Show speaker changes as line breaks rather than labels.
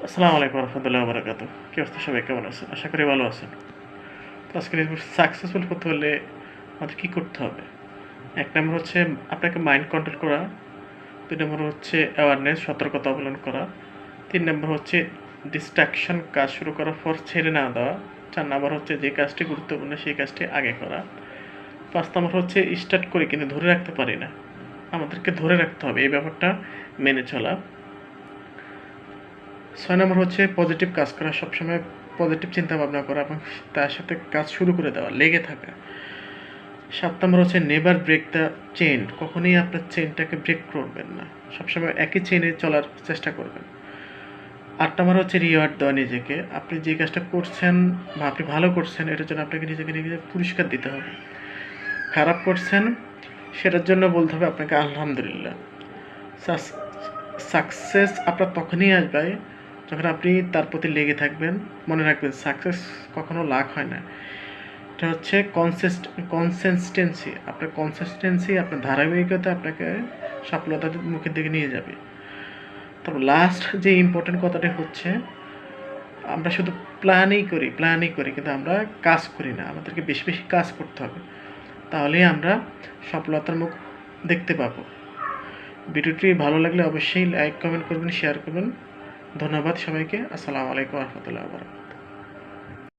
আসসালামু আলাইকুম রহমতুল্লাহ বারাকাতু। কি অবস্থা, সবাই কেমন আছেন? আশা করি ভালো আছেন। তো আজকে সাকসেসফুল হতে হলে আমাদের কী করতে হবে? এক নম্বর হচ্ছে আপনাকে মাইন্ড কন্ট্রোল করা। ২ নম্বর হচ্ছে অ্যাওয়ারনেস, সতর্কতা অবলম্বন করা। ৩ নম্বর হচ্ছে ডিস্ট্রাকশন, কাজ শুরু করার পর ছেড়ে না দেওয়া। ৪ নম্বর হচ্ছে যে কাজটি গুরুত্বপূর্ণ সেই কাজটি আগে করা। ৫ নম্বর হচ্ছে স্টার্ট করি কিন্তু ধরে রাখতে পারি না, আমাদেরকে ধরে রাখতে হবে, এই ব্যাপারটা মেনে চলা। ৬ নম্বর হচ্ছে পজিটিভ কাজ করা, সবসময় পজিটিভ চিন্তা ভাবনা করা এবং তার সাথে কাজ শুরু করে দেওয়া, লেগে থাকা। ৭ নম্বর হচ্ছে নেভার ব্রেক দ্য চেইন, কখনোই আপনার চেইনটাকে ব্রেক করবেন না, সবসময় একই চেইনে চলার চেষ্টা করবেন। ৮ নম্বর হচ্ছে রিওয়ার্ড দেওয়া নিজেকে, আপনি যে কাজটা করছেন বা আপনি ভালো করছেন এটার জন্য আপনাকে নিজেকে নিজে পুরস্কার দিতে হবে। খারাপ করছেন সেটার জন্য বলতে হবে আপনাকে আলহামদুলিল্লাহ। সাকসেস আপনার তখনই আসবে যখন আপনি তার প্রতি লেগে থাকবেন। মনে রাখবেন, সাকসেস কখনো লাক হয় না, এটা হচ্ছে কনসিস্টেন্সি। আপনার কনসিস্টেন্সি, আপনার ধারাবাহিকতা আপনাকে সফলতার মুখের দিকে নিয়ে যাবে। তারপর লাস্ট যে ইম্পর্টেন্ট কথাটি হচ্ছে, আমরা শুধু প্ল্যানই করি কিন্তু আমরা কাজ করি না। আমাদেরকে বেশি বেশি কাজ করতে হবে, তাহলেই আমরা সফলতার মুখ দেখতে পাবো। ভিডিওটি ভালো লাগলে অবশ্যই লাইক, কমেন্ট করবেন, শেয়ার করবেন। ধন্যবাদ সবাইকে। আসসালামু আলাইকুম রহমতুল্লাহ।